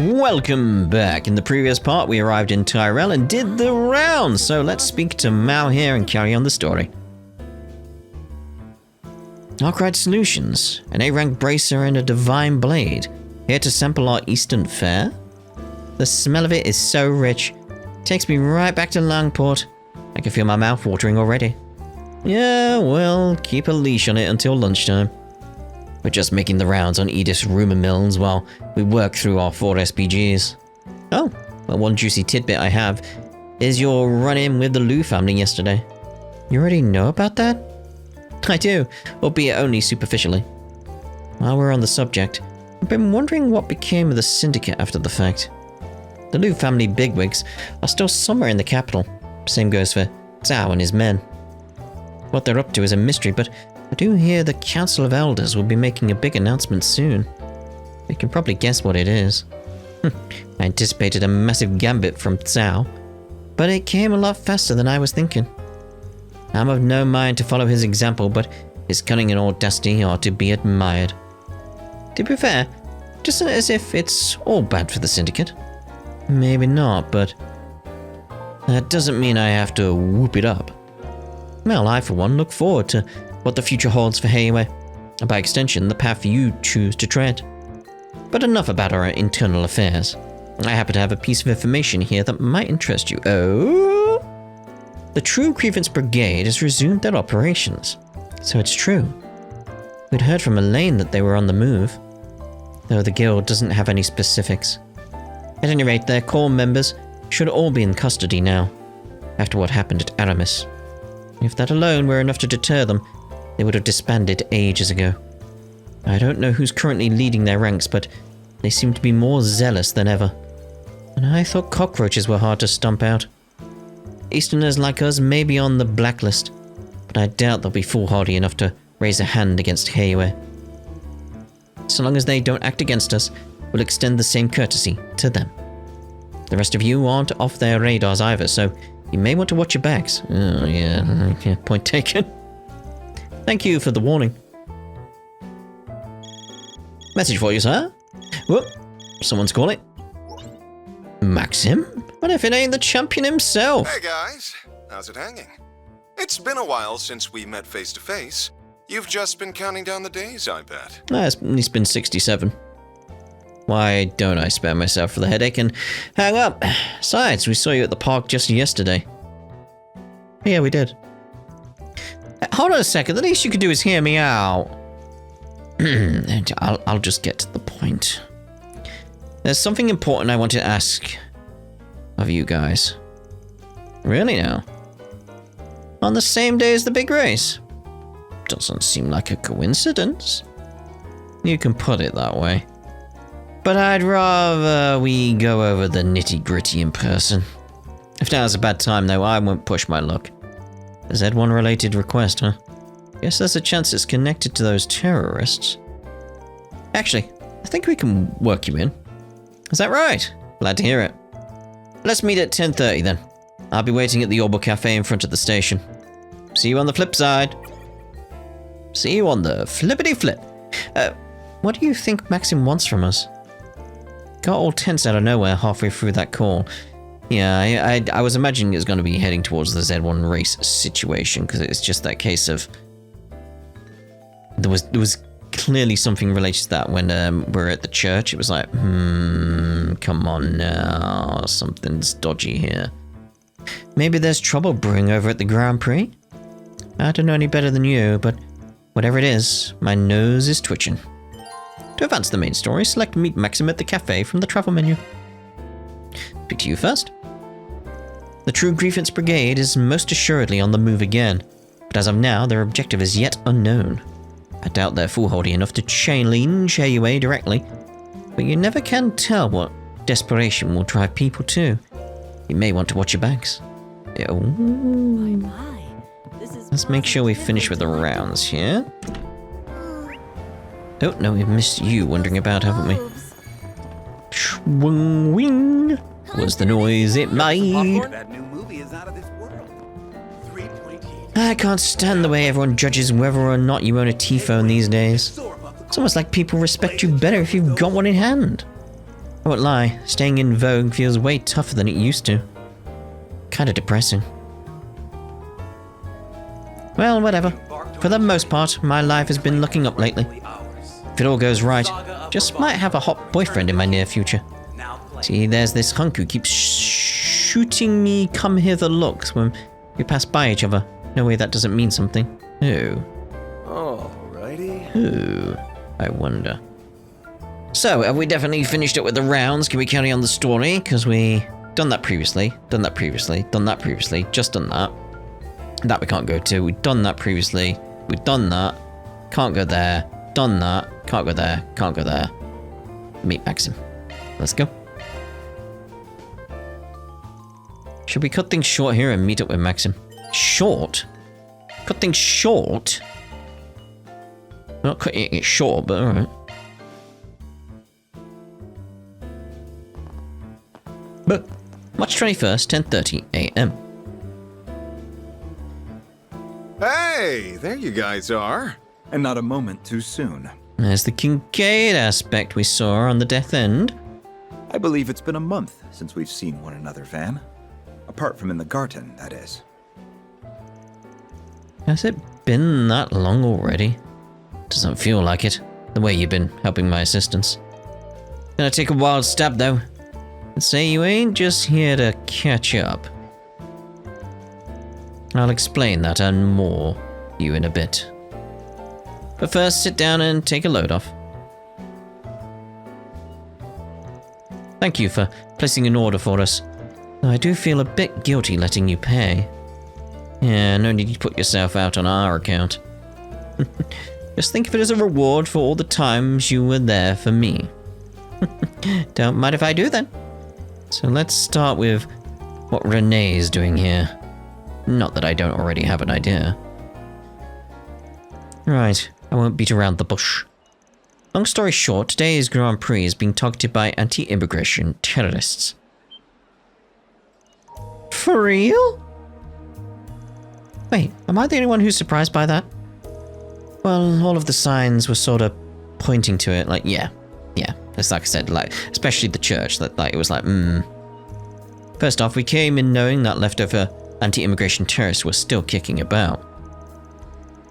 Welcome back. In the previous part, we arrived in Tyrell and did the rounds, so let's speak to Mao here and carry on the story. Arkwright Solutions, an A-rank bracer and a divine blade, here to sample our Eastern fare? The smell of it is so rich, takes me right back to Langport. I can feel my mouth watering already. Yeah, well, keep a leash on it until lunchtime. We're just making the rounds on Edith's rumour mills while we work through our 4 SPGs. Oh, well, one juicy tidbit I have is your run-in with the Liu family yesterday. You already know about that? I do, albeit only superficially. While we're on the subject, I've been wondering what became of the syndicate after the fact. The Liu family bigwigs are still somewhere in the capital. Same goes for Zhao and his men. What they're up to is a mystery, but I do hear the Council of Elders will be making a big announcement soon. You can probably guess what it is. I anticipated a massive gambit from Zhao, but it came a lot faster than I was thinking. I'm of no mind to follow his example, but his cunning and audacity are to be admired. To be fair, just as if it's all bad for the Syndicate. Maybe not, but that doesn't mean I have to whoop it up. Well, I for one look forward to what the future holds for Heiyue, and by extension, the path you choose to tread. But enough about our internal affairs. I happen to have a piece of information here that might interest you. Oh? The True Grievance Brigade has resumed their operations. So it's true. We'd heard from Elaine that they were on the move, though the guild doesn't have any specifics. At any rate, their core members should all be in custody now, after what happened at Aramis. If that alone were enough to deter them, they would have disbanded ages ago. I don't know who's currently leading their ranks, but they seem to be more zealous than ever. And I thought cockroaches were hard to stomp out. Easterners like us may be on the blacklist, but I doubt they'll be foolhardy enough to raise a hand against Heiyue. So long as they don't act against us, we'll extend the same courtesy to them. The rest of you aren't off their radars either, so you may want to watch your backs. Oh yeah, point taken. Thank you for the warning. Message for you, sir. Whoop, someone's calling. Maxim? What if it ain't the champion himself? Hey guys, how's it hanging? It's been a while since we met face to face. You've just been counting down the days, I bet. It's been 67. Why don't I spare myself for the headache and hang up? Besides, we saw you at the park just yesterday. Yeah, we did. Hold on a second, the least you could do is hear me out. I'll just get to the point. There's something important I want to ask of you guys. Really now? On the same day as the big race? Doesn't seem like a coincidence. You can put it that way. But I'd rather we go over the nitty-gritty in person. If now's a bad time though, I won't push my luck. A Z1 related request, huh? Guess there's a chance it's connected to those terrorists. Actually, I think we can work you in. Is that right? Glad to hear it. Let's meet at 10:30 then. I'll be waiting at the Orbo Cafe in front of the station. See you on the flip side. See you on the flippity flip. What do you think Maxim wants from us? Got all tense out of nowhere halfway through that call. Yeah, I was imagining it was going to be heading towards the Z1 race situation, because it's just that case of... There was clearly something related to that when we're at the church. It was like, come on now, something's dodgy here. Maybe there's trouble brewing over at the Grand Prix? I don't know any better than you, but whatever it is, my nose is twitching. To advance the main story, select Meet Maxim at the cafe from the travel menu. Speak to you first. The True Grievance Brigade is most assuredly on the move again, but as of now, their objective is yet unknown. I doubt they're foolhardy enough to challenge Heiyue directly, but you never can tell what desperation will drive people to. You may want to watch your backs. Let's make sure we finish with the rounds here. Oh, no, we've missed you wandering about, haven't we? Swing wing was the noise it made. I can't stand the way everyone judges whether or not you own a T-phone these days. It's almost like people respect you better if you've got one in hand. I won't lie, staying in vogue feels way tougher than it used to. Kinda depressing. Well, whatever. For the most part, my life has been looking up lately. If it all goes right, just might have a hot boyfriend in my near future. See, there's this hunk who keeps shooting me come hither looks when we pass by each other. No way that doesn't mean something. Who? Alrighty. Who? I wonder. So, have we definitely finished up with the rounds? Can we carry on the story? Because we done that previously, done that previously, done that previously, just done that. That we can't go to. We've done that previously. We've done that. Can't go there. Done that. Can't go there. Can't go there. Meet Maxim. Let's go. Should we cut things short here and meet up with Maxim? Short? Cut things short? We're not cutting it short, but alright. But March 21st, 10:30 a.m. Hey, there you guys are. And not a moment too soon. There's the Kincaid aspect we saw on the death end. I believe it's been a month since we've seen one another, Van. Apart from in the garden, that is. Has it been that long already? Doesn't feel like it, the way you've been helping my assistants. Gonna take a wild stab though, and say you ain't just here to catch up. I'll explain that and more to you in a bit. But first, sit down and take a load off. Thank you for placing an order for us. I do feel a bit guilty letting you pay. Yeah, no need to put yourself out on our account. Just think of it as a reward for all the times you were there for me. Don't mind if I do then. So let's start with what Renee's doing here. Not that I don't already have an idea. Right, I won't beat around the bush. Long story short, today's Grand Prix is being targeted by anti-immigration terrorists. For real? Wait, am I the only one who's surprised by that? Well, all of the signs were sort of pointing to it, like, yeah. It's like I said, like, especially the church, that like it was like, First off, we came in knowing that leftover anti-immigration terrorists were still kicking about.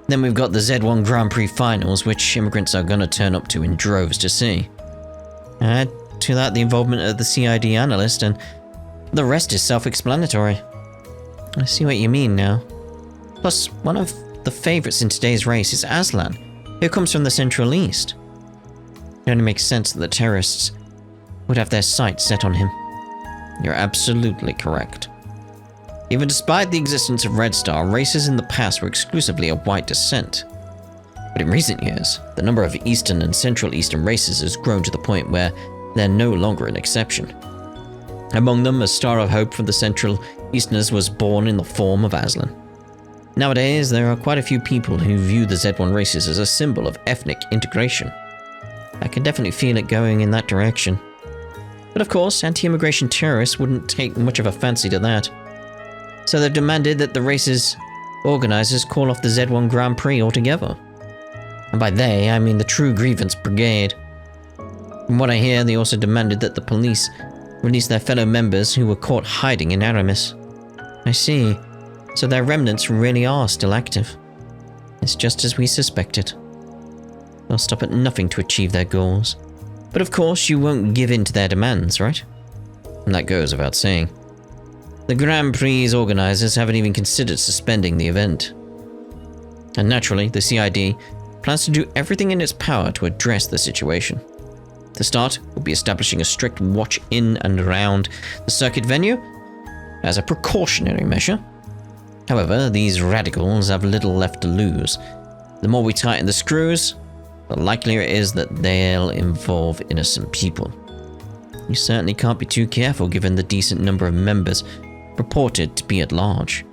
Then we've got the Z1 Grand Prix finals, which immigrants are gonna turn up to in droves to see. Add to that the involvement of the CID analyst, and the rest is self-explanatory. I see what you mean now. Plus, one of the favourites in today's race is Aslan, who comes from the Central East. It only makes sense that the terrorists would have their sights set on him. You're absolutely correct. Even despite the existence of Red Star, races in the past were exclusively of white descent. But in recent years, the number of Eastern and Central Eastern races has grown to the point where they're no longer an exception. Among them, a star of hope for the Central Easterners was born in the form of Aslan. Nowadays, there are quite a few people who view the Z1 races as a symbol of ethnic integration. I can definitely feel it going in that direction. But of course, anti-immigration terrorists wouldn't take much of a fancy to that. So they've demanded that the race's organisers call off the Z1 Grand Prix altogether. And by they, I mean the True Grievance Brigade. From what I hear, they also demanded that the police release their fellow members who were caught hiding in Aramis. I see. So their remnants really are still active. It's just as we suspected. They'll stop at nothing to achieve their goals. But of course, you won't give in to their demands, right? And that goes without saying. The Grand Prix organisers haven't even considered suspending the event. And naturally, the CID plans to do everything in its power to address the situation. To start, we'll be establishing a strict watch in and around the circuit venue as a precautionary measure. However, these radicals have little left to lose. The more we tighten the screws, the likelier it is that they'll involve innocent people. You certainly can't be too careful given the decent number of members purported to be at large.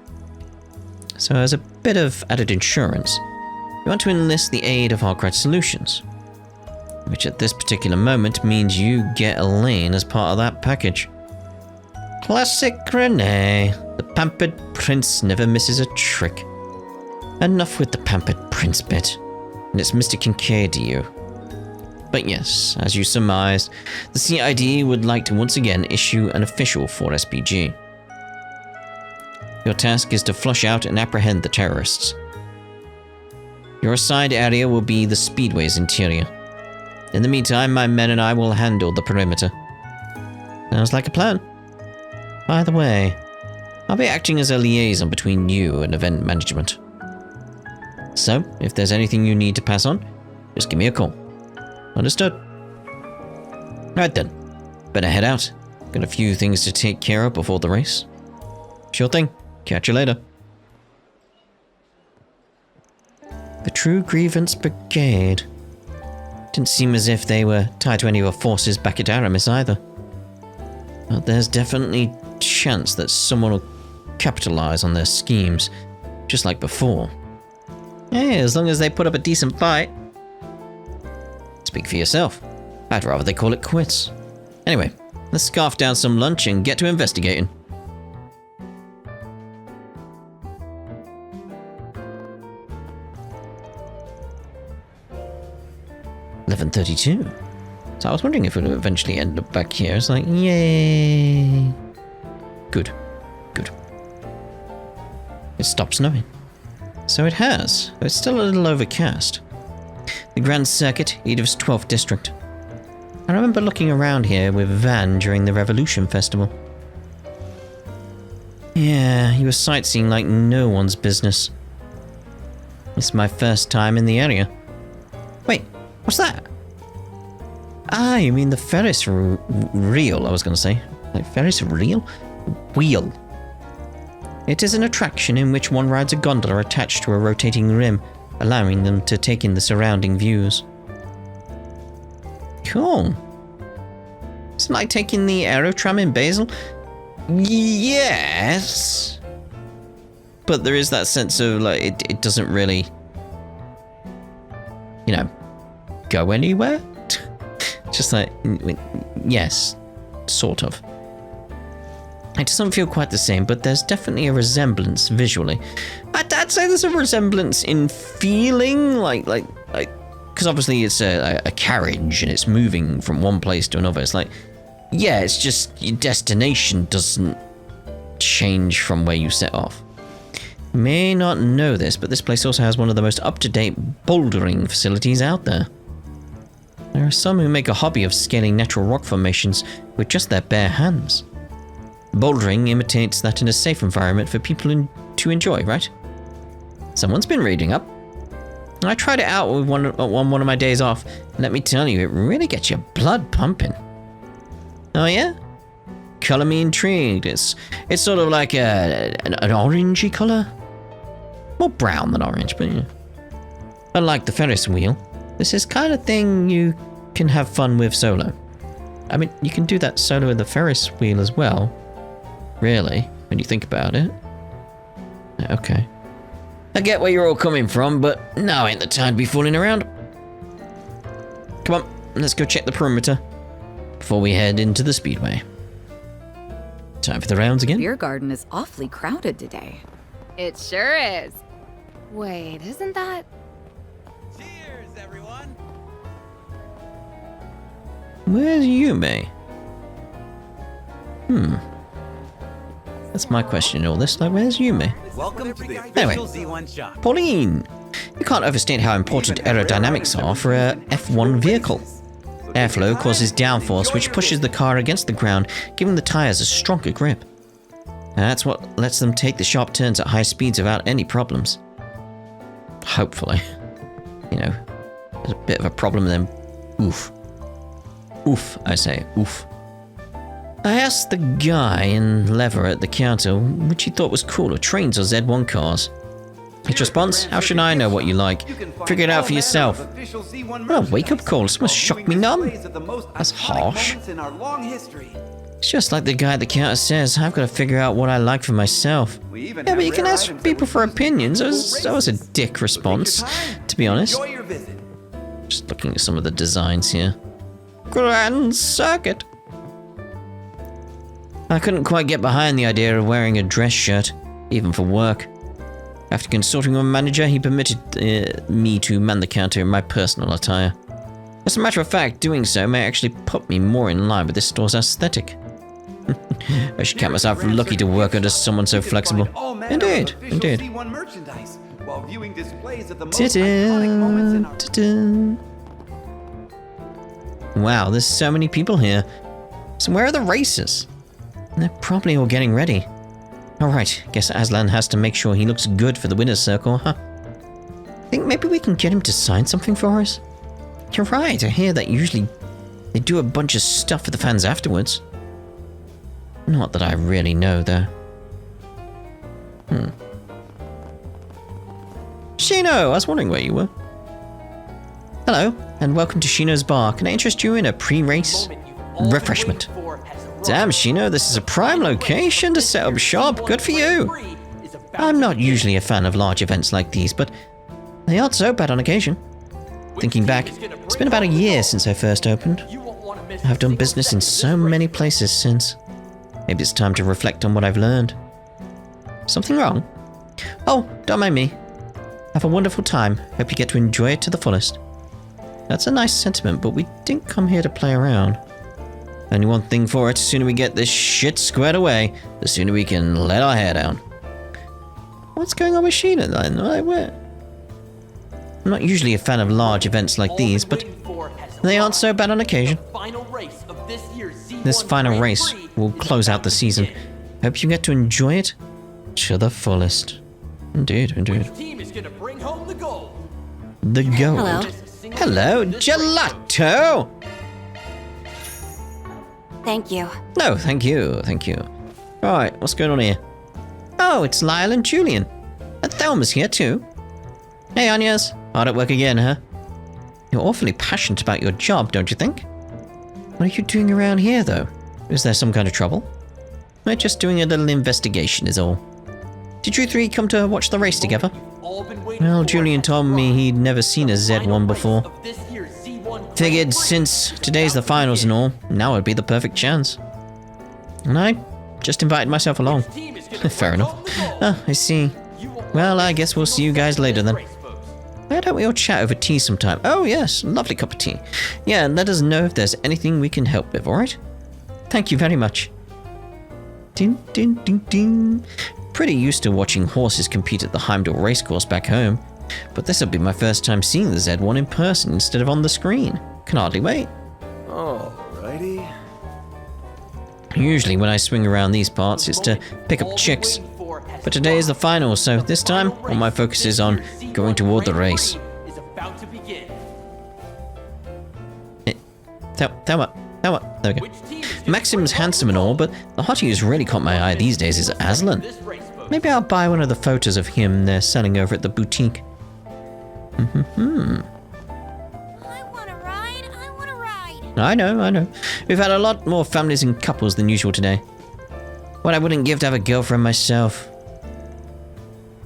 So as a bit of added insurance, we want to enlist the aid of Harkrat Solutions, which at this particular moment means you get a lane as part of that package. Classic Renee. The pampered prince never misses a trick. Enough with the pampered prince bit. And it's Mr. Kincaid to you. But yes, as you surmised, the CID would like to once again issue an official for SPG. Your task is to flush out and apprehend the terrorists. Your assigned area will be the Speedway's interior. In the meantime, my men and I will handle the perimeter. Sounds like a plan. By the way, I'll be acting as a liaison between you and event management. So, if there's anything you need to pass on, just give me a call. Understood? Right then. Better head out. Got a few things to take care of before the race. Sure thing. Catch you later. The True Grievance Brigade. Didn't seem as if they were tied to any of the forces back at Aramis either. But there's definitely chance that someone will capitalize on their schemes, just like before. Hey, as long as they put up a decent fight. Speak for yourself. I'd rather they call it quits. Anyway, let's scarf down some lunch and get to investigating. $11:32. So I was wondering if it would eventually end up back here. It's like, yay. Good. Good. It stopped snowing. So it has, but it's still a little overcast. The Grand Circuit, Edith's 12th District. I remember looking around here with Van during the Revolution Festival. Yeah, he was sightseeing like no one's business. It's my first time in the area. Wait, what's that? Ah, you mean the Ferris reel, I was going to say. Like Ferris reel? Wheel. It is an attraction in which one rides a gondola attached to a rotating rim, allowing them to take in the surrounding views. Cool. It's like taking the Aerotram in Basel? Yes. But there is that sense of, like, it doesn't really, you know, go anywhere? Just like, yes, sort of. It doesn't feel quite the same, but there's definitely a resemblance visually. I'd say there's a resemblance in feeling, like, because obviously it's a carriage and it's moving from one place to another. It's like, yeah, it's just your destination doesn't change from where you set off. You may not know this, but this place also has one of the most up-to-date bouldering facilities out there. There are some who make a hobby of scaling natural rock formations with just their bare hands. Bouldering imitates that in a safe environment for people to enjoy, right? Someone's been reading up. I tried it out with one of my days off, and let me tell you, it really gets your blood pumping. Oh yeah? Color me intrigued. It's sort of like an orangey color. More brown than orange, but yeah. Unlike the Ferris wheel, this is kind of thing you can have fun with solo. I mean, you can do that solo with the Ferris wheel as well. Really, when you think about it. Okay. I get where you're all coming from, but now ain't the time to be fooling around. Come on, let's go check the perimeter before we head into the Speedway. Time for the rounds again. Beer garden is awfully crowded today. It sure is. Wait, isn't that? Cheers, everyone! Where's Yume? That's my question in all this. Like, where's Yume? Welcome to the Anyway. official Z1 shop. Pauline! You can't overstate how important aerodynamics are for a F1 vehicle. Airflow causes downforce, which pushes the car against the ground, giving the tires a stronger grip. That's what lets them take the sharp turns at high speeds without any problems. Hopefully. You know, there's a bit of a problem then. Oof. Oof, I say. Oof. I asked the guy in leather at the counter which he thought was cooler, trains or Z1 cars. His response, how should I know what you like? Figure it out for yourself. What a wake-up call, this must shock me numb. That's harsh. It's just like the guy at the counter says, I've got to figure out what I like for myself. Yeah, but you can ask people for opinions. That was a dick response, to be honest. Just looking at some of the designs here. Grand Circuit. I couldn't quite get behind the idea of wearing a dress shirt, even for work. After consulting with my manager, he permitted me to man the counter in my personal attire. As a matter of fact, doing so may actually put me more in line with this store's aesthetic. I should count myself lucky to work under someone so flexible. Indeed, indeed. Z1 merchandise while viewing displays of the most iconic moments in our Ta-da. Wow, there's so many people here. So where are the racers? They're probably all getting ready. Alright, guess Aslan has to make sure he looks good for the winner's circle, huh? Think maybe we can get him to sign something for us? You're right, I hear that usually they do a bunch of stuff for the fans afterwards. Not that I really know, though. Shino, I was wondering where you were. Hello, and welcome to Shino's Bar. Can I interest you in a pre-race refreshment? Damn, Shino, this is a prime location to set up shop. Good for you. I'm not usually a fan of large events like these, but they aren't so bad on occasion. Thinking back, it's been about a year since I first opened. I've done business in so many places since. Maybe it's time to reflect on what I've learned. Something wrong? Oh, don't mind me. Have a wonderful time. Hope you get to enjoy it to the fullest. That's a nice sentiment, but we didn't come here to play around. Only one thing for it, the sooner we get this shit squared away, the sooner we can let our hair down. What's going on with Sheena then? Where? I'm not usually a fan of large events like these, but they aren't so bad on occasion. This final race will close out the season. Hope you get to enjoy it to the fullest. Indeed, indeed. The gold. Hello. Hello, Gelato! Thank you. No, thank you, thank you. Right, what's going on here? Oh, it's Lyle and Julian. And Thelma's here too. Hey, Agnes. Hard at work again, huh? You're awfully passionate about your job, don't you think? What are you doing around here, though? Is there some kind of trouble? We're just doing a little investigation is all. Did you three come to watch the race together? Well, Julian told me he'd never seen a Z1 before. Figured since today's the finals and all, now would be the perfect chance. And I just invited myself along. Fair enough. Ah, I see. Well, I guess we'll see you guys later then. Why don't we all chat over tea sometime? Oh yes, lovely cup of tea. Yeah, and let us know if there's anything we can help with, alright? Thank you very much. Ding, ding, ding, ding. Pretty used to watching horses compete at the Heimdall racecourse back home, but this'll be my first time seeing the Z1 in person instead of on the screen. Can hardly wait. Alrighty. Usually when I swing around these parts, it's to pick up chicks. But today is the final, so this time, all my focus is on going toward the race. Thelma, there we go. Maxim's handsome and all, but the hottie who's really caught my eye these days is Aslan. Maybe I'll buy one of the photos of him they're selling over at the boutique. I want a ride. I know. We've had a lot more families and couples than usual today. What I wouldn't give to have a girlfriend myself.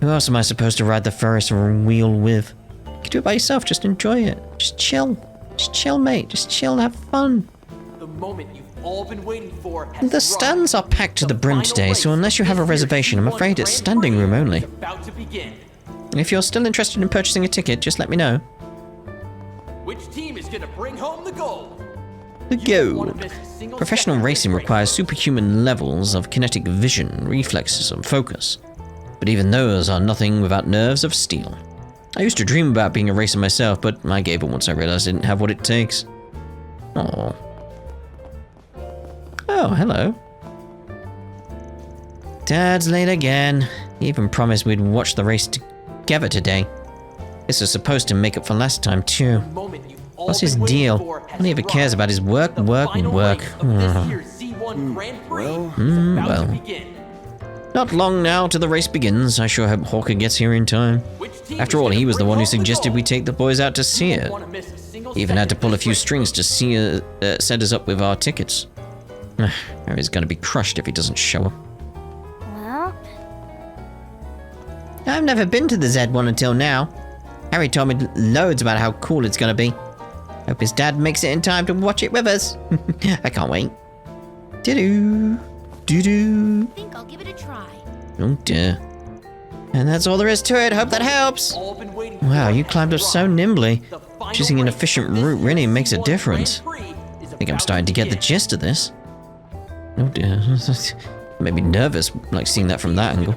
Who else am I supposed to ride the Ferris wheel with? You can do it by yourself, just enjoy it. Just chill. Just chill, mate. Just chill and have fun. The moment you've all been waiting for has The stands are packed to the brim today, so unless you have a reservation, I'm afraid it's standing room only. And if you're still interested in purchasing a ticket, just let me know. Which team is gonna bring home the gold? The gold. Professional racing requires superhuman levels of kinetic vision, reflexes, and focus. But even those are nothing without nerves of steel. I used to dream about being a racer myself, but I gave up once I realized I didn't have what it takes. Aww. Oh, hello. Dad's late again. He even promised we'd watch the race together today. This was supposed to make up for last time, too. What's his deal? All he ever cares about is work. Well. Not long now till the race begins. I sure hope Hawker gets here in time. After all, he was the one who suggested we take the boys out to see it. He even had to pull a few strings to set us up with our tickets. Harry's gonna be crushed if he doesn't show up. Well, I've never been to the Z1 until now. Harry told me loads about how cool it's gonna be. Hope his dad makes it in time to watch it with us. I can't wait. Doo-doo. Doo-doo. I think I'll give it a try. Oh dear. And that's all there is to it. Hope that helps. Wow, you climbed up so nimbly. Choosing an efficient route really makes a difference. I think I'm starting to get the gist of this. Oh dear. Made me nervous, like seeing that from that angle.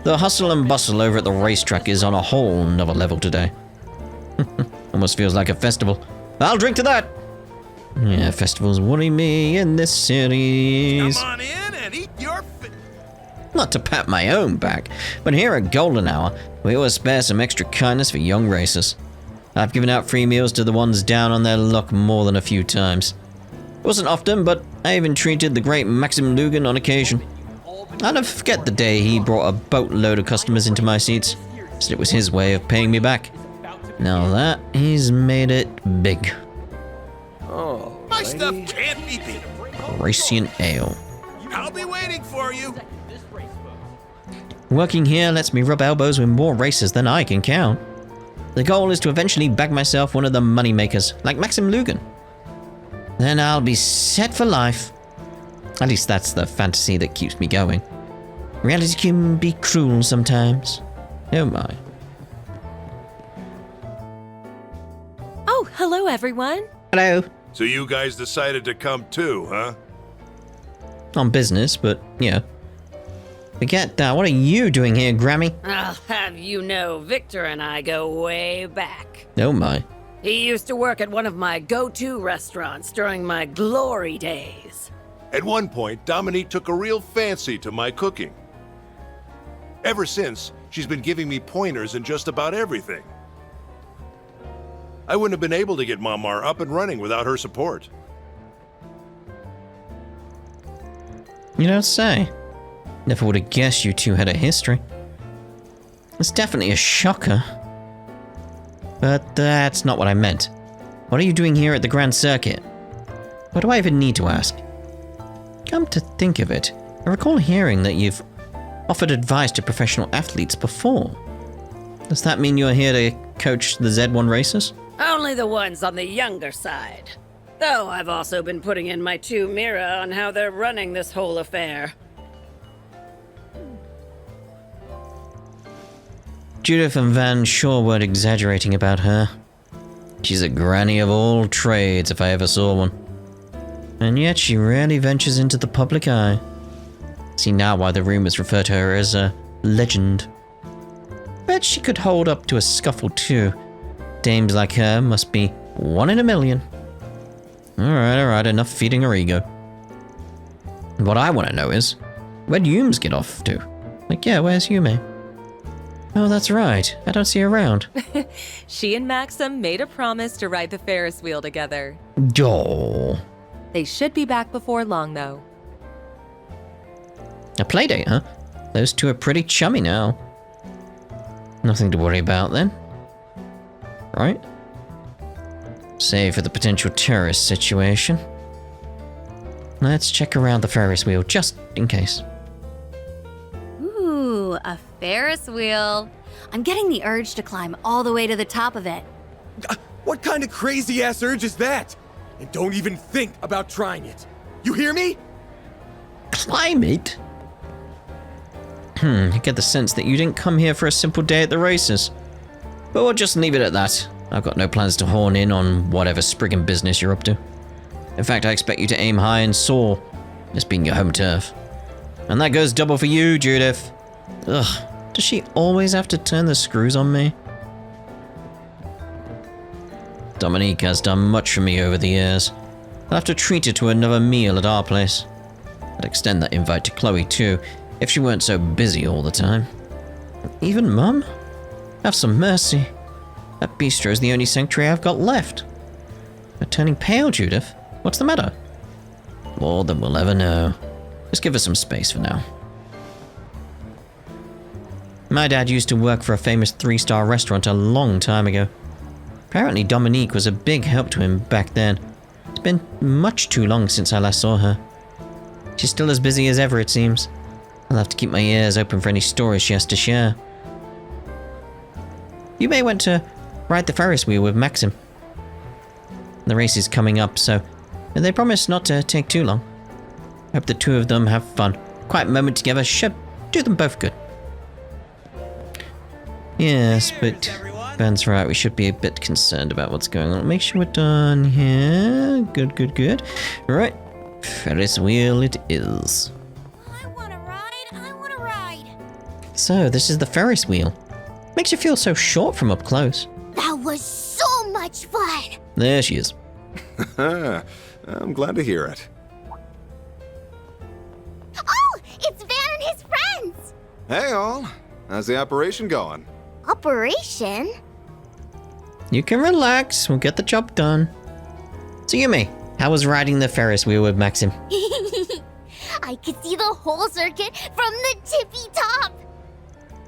The hustle and bustle over at the racetrack is on a whole nother level today. Almost feels like a festival. I'll drink to that! Yeah, festivals worry me in this series. Come on in and eat your Not to pat my own back, but here at Golden Hour, we always spare some extra kindness for young racers. I've given out free meals to the ones down on their luck more than a few times. It wasn't often, but I even treated the great Maxim on occasion. I'll never forget the day he brought a boatload of customers into my seats. Said it was his way of paying me back. Now that, he's made it big. Oh, my stuff can't be beat. Racient Ale. I'll be waiting for you. Working here lets me rub elbows with more racers than I can count. The goal is to eventually bag myself one of the money makers, like Maxim Lugan. Then I'll be set for life. At least that's the fantasy that keeps me going. Reality can be cruel sometimes. Oh my. Oh, hello everyone. Hello. So you guys decided to come too, huh? On business, but yeah. Forget that. What are you doing here, Grammy? I'll have you know, Victor and I go way back. Oh my. He used to work at one of my go-to restaurants during my glory days. At one point, Dominique took a real fancy to my cooking. Ever since, she's been giving me pointers in just about everything. I wouldn't have been able to get Mamar up and running without her support. You don't say. Never would have guessed you two had a history. It's definitely a shocker. But that's not what I meant. What are you doing here at the Grand Circuit? What do I even need to ask? Come to think of it, I recall hearing that you've offered advice to professional athletes before. Does that mean you're here to coach the Z1 racers? Only the ones on the younger side. Though I've also been putting in my 2 mirror on how they're running this whole affair. Judith and Van sure weren't exaggerating about her. She's a granny of all trades if I ever saw one. And yet she rarely ventures into the public eye. See now why the rumors refer to her as a legend. Bet she could hold up to a scuffle too. Dames like her must be 1 in a million. Alright, enough feeding her ego. What I want to know is, where'd Yumes get off to? Like, yeah, where's Yume? Oh, that's right. I don't see her around. She and Maxim made a promise to ride the Ferris wheel together. Oh. They should be back before long, though. A playdate, huh? Those two are pretty chummy now. Nothing to worry about then. Right? Save for the potential terrorist situation. Let's check around the Ferris wheel, just in case. Ooh, a Ferris wheel. I'm getting the urge to climb all the way to the top of it. What kind of crazy-ass urge is that? And don't even think about trying it. You hear me? Climb it? I get the sense that you didn't come here for a simple day at the races. But we'll just leave it at that. I've got no plans to horn in on whatever sprigging business you're up to. In fact, I expect you to aim high and soar, this being your home turf. And that goes double for you, Judith. Ugh, does she always have to turn the screws on me? Dominique has done much for me over the years. I'll have to treat her to another meal at our place. I'd extend that invite to Chloe too, if she weren't so busy all the time. Even Mum? Have some mercy. That bistro's the only sanctuary I've got left. You're turning pale, Judith. What's the matter? More than we'll ever know. Just give her some space for now. My dad used to work for a famous 3-star restaurant a long time ago. Apparently Dominique was a big help to him back then. It's been much too long since I last saw her. She's still as busy as ever, it seems. I'll have to keep my ears open for any stories she has to share. You may want to ride the Ferris wheel with Maxim. The race is coming up, so they promise not to take too long. Hope the two of them have fun. Quiet moment together should do them both good. Yes, but Ben's right. We should be a bit concerned about what's going on. Make sure we're done here. Good, good, good. Right. Ferris wheel it is. I want to ride. So, this is the Ferris wheel. Makes you feel so short from up close. That was so much fun. There she is. I'm glad to hear it. Oh, it's Van and his friends. Hey all, how's the operation going? Operation? You can relax. We'll get the job done. So, Yumi, how was riding the Ferris wheel with Maxim? I could see the whole circuit from the tippy top.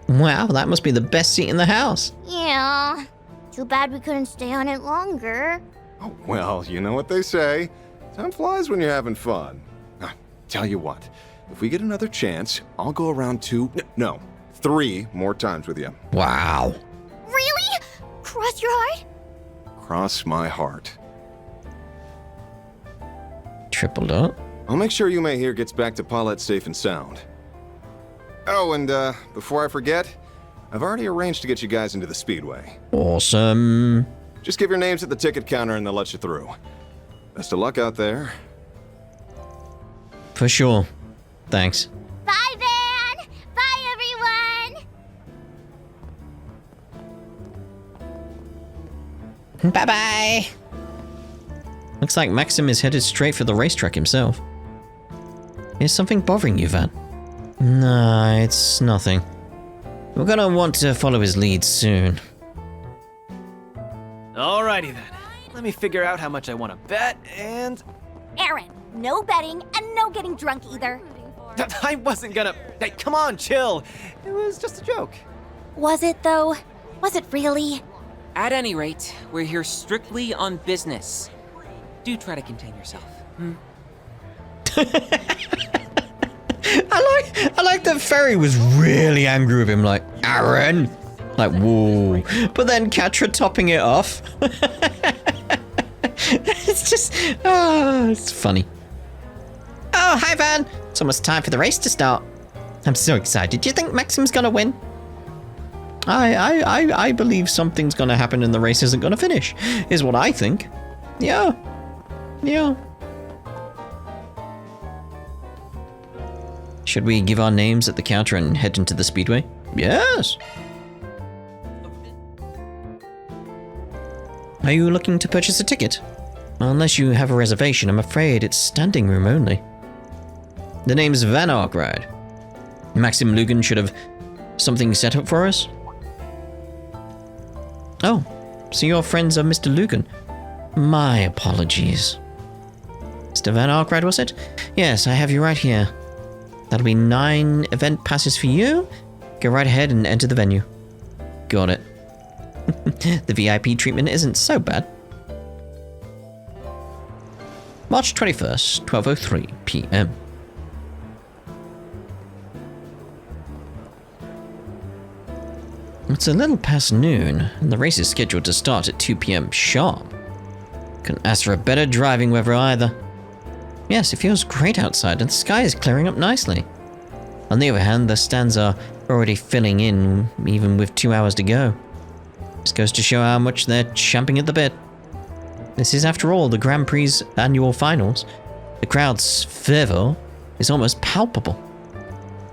Wow, that must be the best seat in the house. Yeah. Too bad we couldn't stay on it longer. Oh, well, you know what they say. Time flies when you're having fun. Tell you what, if we get another chance, I'll go around 3 more times with you. Wow. Really? Cross your heart? Cross my heart. Tripled up. I'll make sure Yume here gets back to Paulette safe and sound. Oh, and before I forget, I've already arranged to get you guys into the Speedway. Awesome. Just give your names at the ticket counter and they'll let you through. Best of luck out there. For sure. Thanks. Bye, Van. Bye, everyone. Bye-bye. Looks like Maxim is headed straight for the racetrack himself. Is something bothering you, Van? Nah, it's nothing. We're gonna want to follow his lead soon. Alrighty then. Let me figure out how much I want to bet, and... Aaron, no betting and no getting drunk either. I wasn't gonna... Hey, come on, chill. It was just a joke. Was it, though? Was it really? At any rate, we're here strictly on business. Do try to contain yourself. I like that Ferry was really angry with him, like, Aaron! Like, whoa. But then Katra topping it off. It's just, it's funny. Oh, hi Van! It's almost time for the race to start. I'm so excited. Do you think Maxim's gonna win? I believe something's gonna happen and the race isn't gonna finish, is what I think. Yeah. Should we give our names at the counter and head into the Speedway? Yes! Are you looking to purchase a ticket? Unless you have a reservation, I'm afraid it's standing room only. The name's Van Arkwright. Maxim Lugan should have something set up for us? Oh, so you're friends of Mr. Lugan. My apologies. Mr. Van Arkwright, was it? Yes, I have you right here. That'll be 9 event passes for you. Go right ahead and enter the venue. Got it. The VIP treatment isn't so bad. March 21st, 12:03 p.m. It's a little past noon, and the race is scheduled to start at 2 p.m. sharp. Couldn't ask for a better driving weather either. Yes, it feels great outside, and the sky is clearing up nicely. On the other hand, the stands are already filling in, even with 2 hours to go. This goes to show how much they're champing at the bit. This is, after all, the Grand Prix's annual finals. The crowd's fervor is almost palpable.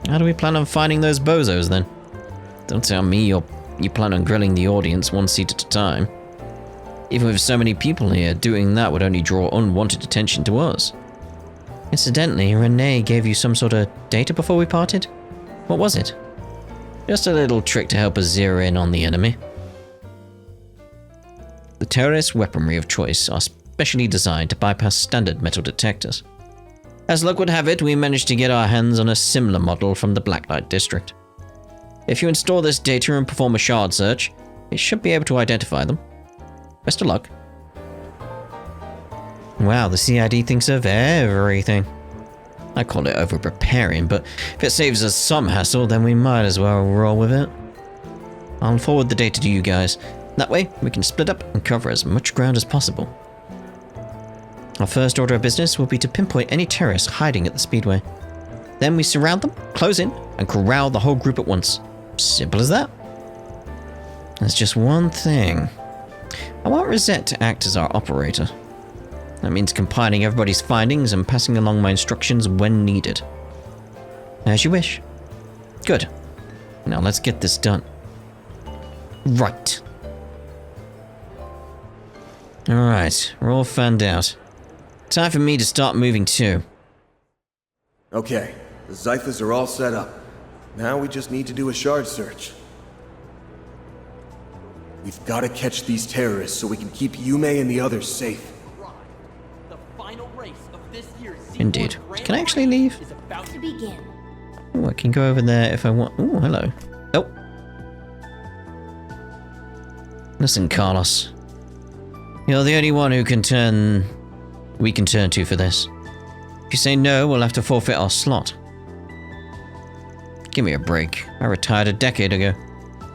How do we plan on finding those bozos, then? Don't tell me you plan on grilling the audience 1 seat at a time. Even with so many people here, doing that would only draw unwanted attention to us. Incidentally, Renee gave you some sort of data before we parted? What was it? Just a little trick to help us zero in on the enemy. The terrorist weaponry of choice are specially designed to bypass standard metal detectors. As luck would have it, we managed to get our hands on a similar model from the Blacklight District. If you install this data and perform a shard search, it should be able to identify them. Best of luck. Wow, the CID thinks of everything. I call it over-preparing, but if it saves us some hassle, then we might as well roll with it. I'll forward the data to you guys. That way, we can split up and cover as much ground as possible. Our first order of business will be to pinpoint any terrorists hiding at the Speedway. Then we surround them, close in, and corral the whole group at once. Simple as that. There's just one thing. I want Rosette to act as our operator. That means compiling everybody's findings and passing along my instructions when needed. As you wish. Good. Now let's get this done. Right. Alright, we're all fanned out. Time for me to start moving too. Okay, the Zyphas are all set up. Now we just need to do a shard search. We've got to catch these terrorists so we can keep Yume and the others safe. Indeed. Can I actually leave? To begin. Oh, I can go over there if I want. Oh, hello. Oh. Listen, Carlos. You're the only one we can turn to for this. If you say no, we'll have to forfeit our slot. Give me a break. I retired a decade ago.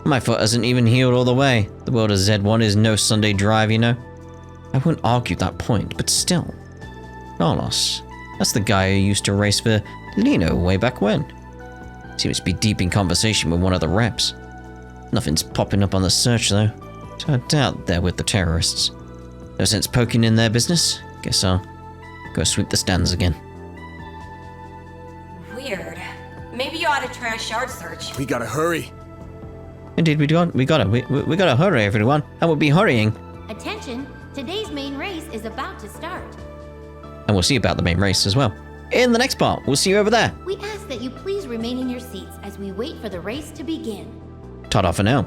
My foot hasn't even healed all the way. The world of Z1 is no Sunday drive, you know? I wouldn't argue that point, but still. Carlos. That's the guy who used to race for Lino way back when. Seems to be deep in conversation with one of the reps. Nothing's popping up on the search though, so I doubt they're with the terrorists. No sense poking in their business. Guess I'll go sweep the stands again. Weird. Maybe you ought to try a shard search. We gotta hurry. Indeed, we gotta hurry, everyone. And we'll be hurrying. Attention, today's main race is about to start. And we'll see about the main race as well. In the next part, we'll see you over there. We ask that you please remain in your seats as we wait for the race to begin. Ta-da for now.